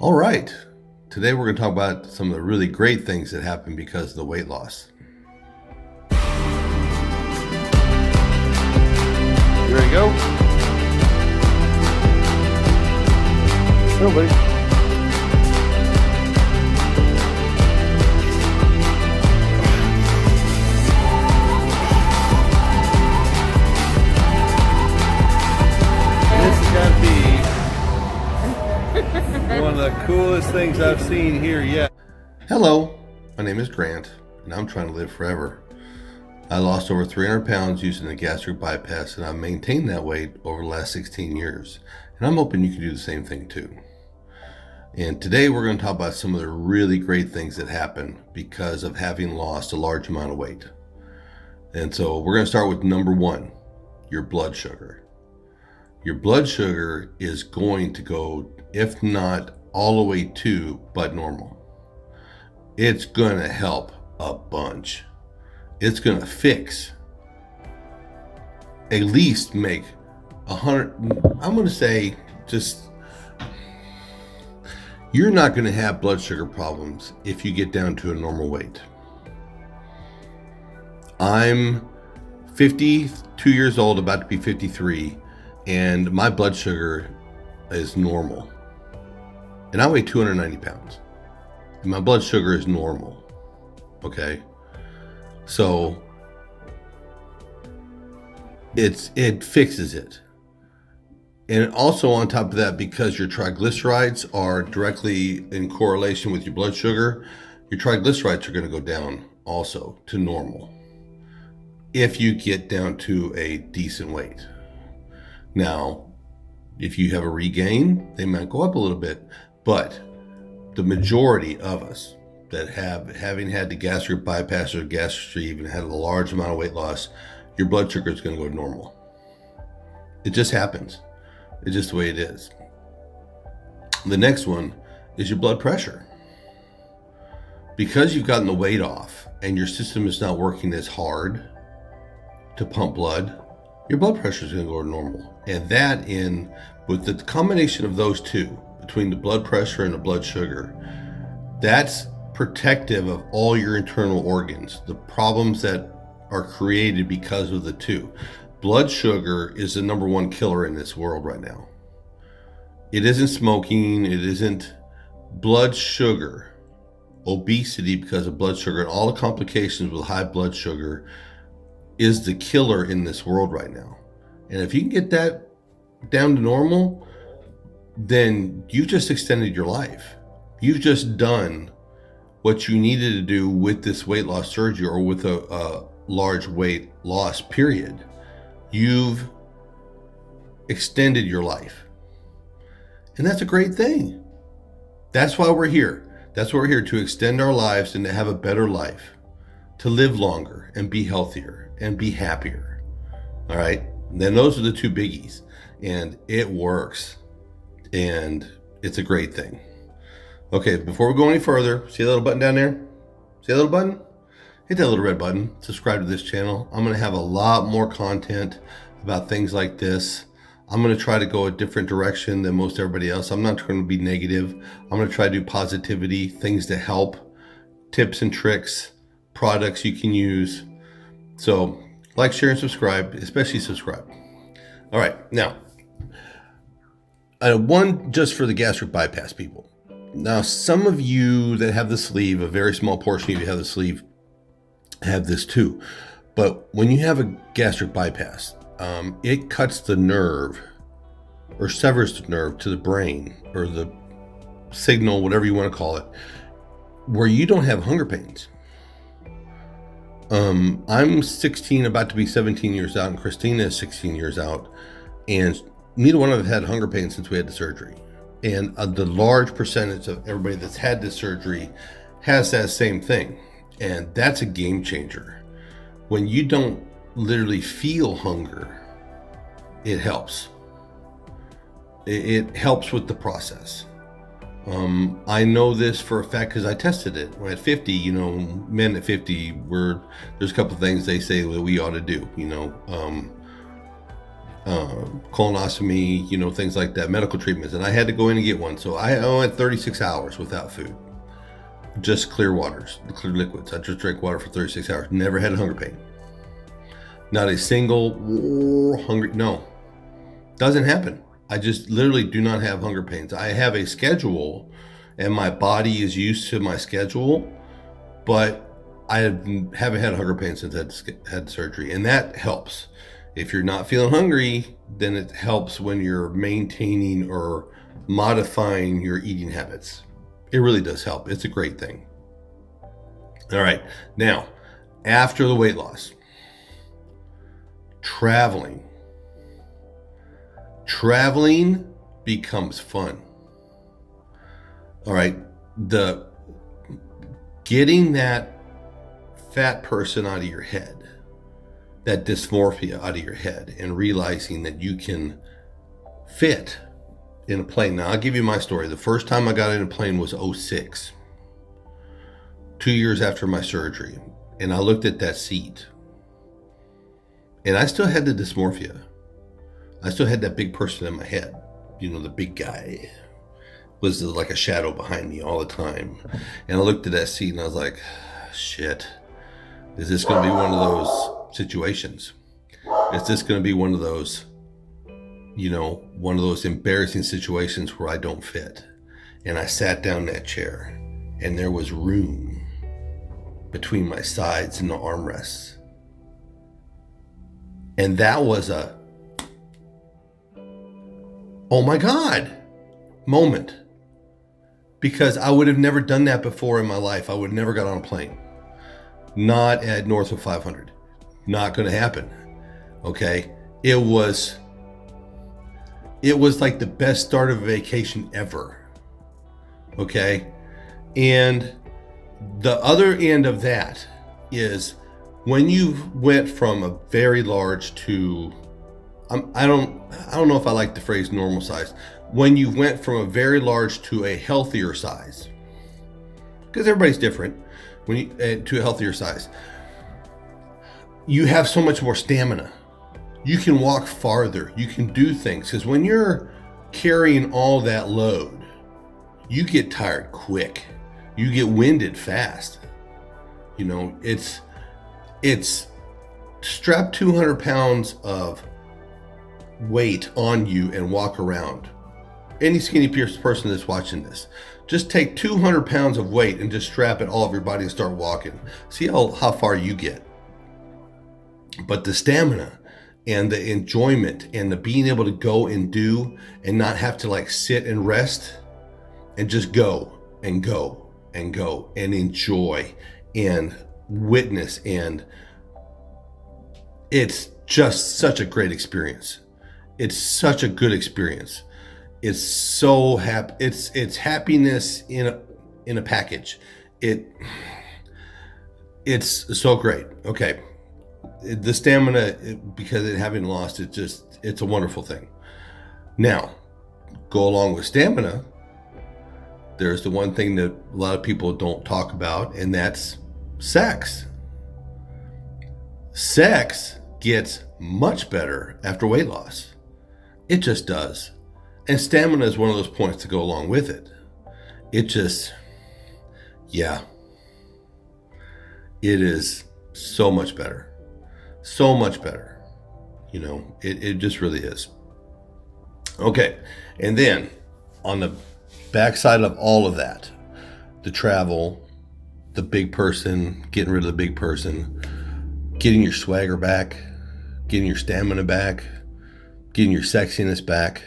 All right, today we're going to talk about some of the really great things that happen because of the weight loss. You ready to go? Nobody. This has got to be one of the coolest things I've seen here yet. Hello, my name is Grant, and I'm trying to live forever. I lost over 300 pounds using the gastric bypass, and I've maintained that weight over the last 16 years. And I'm hoping you can do the same thing too. And today we're going to talk about some of the really great things that happen because of having lost a large amount of weight. And so we're going to start with number one, your blood sugar. Your blood sugar is going to go, if not all the way to, but normal. It's going to help a bunch. It's going to fix, at least make 100, I'm going to say just, you're not going to have blood sugar problems if you get down to a normal weight. I'm 52 years old, about to be 53, and my blood sugar is normal. And I weigh 290 pounds. And my blood sugar is normal. Okay? So it fixes it. And also on top of that, because your triglycerides are directly in correlation with your blood sugar, your triglycerides are going to go down also to normal if you get down to a decent weight. Now, if you have a regain, they might go up a little bit, but the majority of us that having had the gastric bypass or gastric sleeve and had a large amount of weight loss, your blood sugar is going to go normal. It just happens. It's just the way it is. The next one is your blood pressure. Because you've gotten the weight off and your system is not working as hard to pump blood, your blood pressure is going to go to normal. And that with the combination of those two, between the blood pressure and the blood sugar, that's protective of all your internal organs, the problems that are created because of the two. Blood sugar is the number one killer in this world right now. It isn't smoking, it isn't blood sugar, obesity because of blood sugar, and all the complications with high blood sugar is the killer in this world right now. And if you can get that down to normal, then you just extended your life. You've just done what you needed to do with this weight loss surgery or with a large weight loss period. You've extended your life. And that's a great thing. That's why we're here. That's why we're here, to extend our lives and to have a better life, to live longer and be healthier and be happier. All right. And then those are the two biggies, and it works, and it's a great thing. Okay, before we go any further, see that little button down there? See that little button? Hit that little red button, subscribe to this channel. I'm going to have a lot more content about things like this. I'm going to try to go a different direction than most everybody else. I'm not going to be negative. I'm going to try to do positivity, things to help, tips and tricks, products you can use. So like, share, and subscribe, especially subscribe. All right, now, one just for the gastric bypass people. Now, some of you that have the sleeve, a very small portion of you have the sleeve, have this too. But when you have a gastric bypass, it cuts the nerve or severs the nerve to the brain, or the signal, whatever you want to call it, where you don't have hunger pains. I'm 16, about to be 17 years out, and Christina is 16 years out, and neither one of us had hunger pains since we had the surgery. And the large percentage of everybody that's had this surgery has that same thing. And that's a game changer. When you don't literally feel hunger, it helps. It helps with the process. I know this for a fact because I tested it. When at 50, men at 50, there's a couple of things they say that we ought to do, colonoscopy, you know, things like that, medical treatments. And I had to go in and get one. So I went 36 hours without food, just clear waters, clear liquids. I just drank water for 36 hours. Never had a hunger pain. Not a single hungry, no, doesn't happen. I just literally do not have hunger pains. I have a schedule and my body is used to my schedule, but I haven't had hunger pains since I had surgery. And that helps. If you're not feeling hungry, then it helps when you're maintaining or modifying your eating habits. It really does help. It's a great thing. All right. Now, after the weight loss, traveling becomes fun. All right. Getting that fat person out of your head, that dysmorphia out of your head, and realizing that you can fit in a plane. Now, I'll give you my story. The first time I got in a plane was 2006, 2 years after my surgery. And I looked at that seat and I still had the dysmorphia. I still had that big person in my head. You know, the big guy was like a shadow behind me all the time. And I looked at that seat and I was like, shit, is this going to be one of those situations? Is this going to be one of those, you know, one of those embarrassing situations where I don't fit? And I sat down in that chair and there was room between my sides and the armrests. And that was a, oh my God moment. Because I would have never done that before in my life. I would have never got on a plane. Not at north of 500. Not going to happen. Okay. It was like the best start of a vacation ever. Okay. And the other end of that is when you went from a very large to, I don't know if I like the phrase normal size. When you went from a very large to a healthier size, because everybody's different, to a healthier size, you have so much more stamina. You can walk farther. You can do things. Because when you're carrying all that load, you get tired quick. You get winded fast. You know, it's strap 200 pounds of weight on you and walk around. Any skinny person that's watching this, just take 200 pounds of weight and just strap it all over your body and start walking. See how far you get. But the stamina and the enjoyment and the being able to go and do and not have to like sit and rest and just go and go and go and enjoy and witness, and it's just such a great experience. It's such a good experience. It's so happy. It's happiness in a package. It's so great. Okay. The stamina, because it having lost, it's a wonderful thing. Now, go along with stamina, there's the one thing that a lot of people don't talk about, and that's sex. Sex gets much better after weight loss. It just does. And stamina is one of those points to go along with it. It just, yeah. It is so much better. So much better. You know, it just really is. Okay. And then on the backside of all of that, the travel, the big person, getting rid of the big person, getting your swagger back, getting your stamina back, getting your sexiness back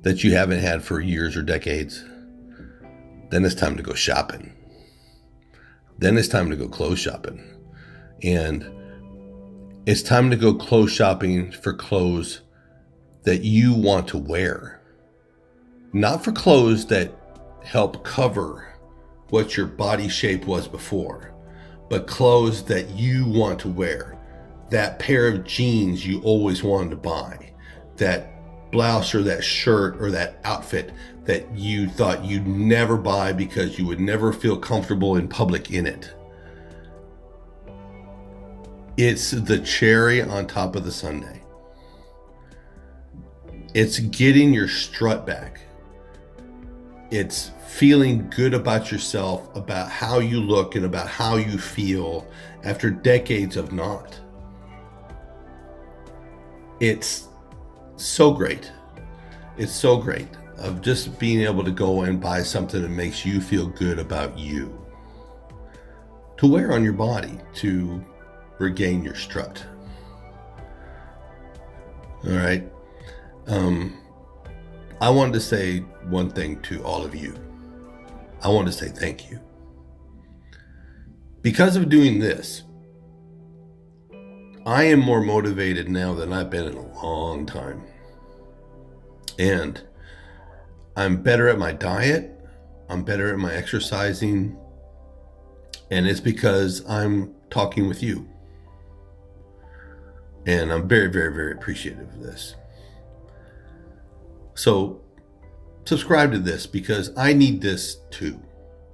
that you haven't had for years or decades. Then it's time to go shopping. Then it's time to go clothes shopping. And it's time to go clothes shopping for clothes that you want to wear. Not for clothes that help cover what your body shape was before, but clothes that you want to wear. That pair of jeans you always wanted to buy. That blouse or that shirt or that outfit that you thought you'd never buy because you would never feel comfortable in public in it. It's the cherry on top of the sundae. It's getting your strut back. It's feeling good about yourself, about how you look and about how you feel after decades of not. It's so great. It's so great of just being able to go and buy something that makes you feel good about you, to wear on your body to regain your strut. All right. I wanted to say one thing to all of you. I want to say thank you. Because of doing this, I am more motivated now than I've been in a long time. And I'm better at my diet. I'm better at my exercising. And it's because I'm talking with you. And I'm very, very, very appreciative of this. So subscribe to this, because I need this too.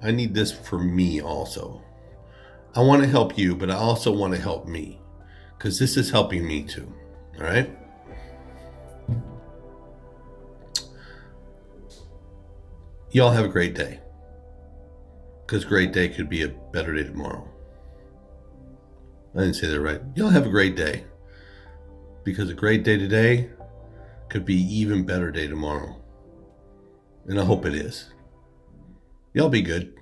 I need this for me also. I want to help you, but I also want to help me, because this is helping me too. All right. Y'all have a great day, because great day could be a better day tomorrow. I didn't say that right. Y'all have a great day, because a great day today could be even better day tomorrow. And I hope it is. Y'all be good.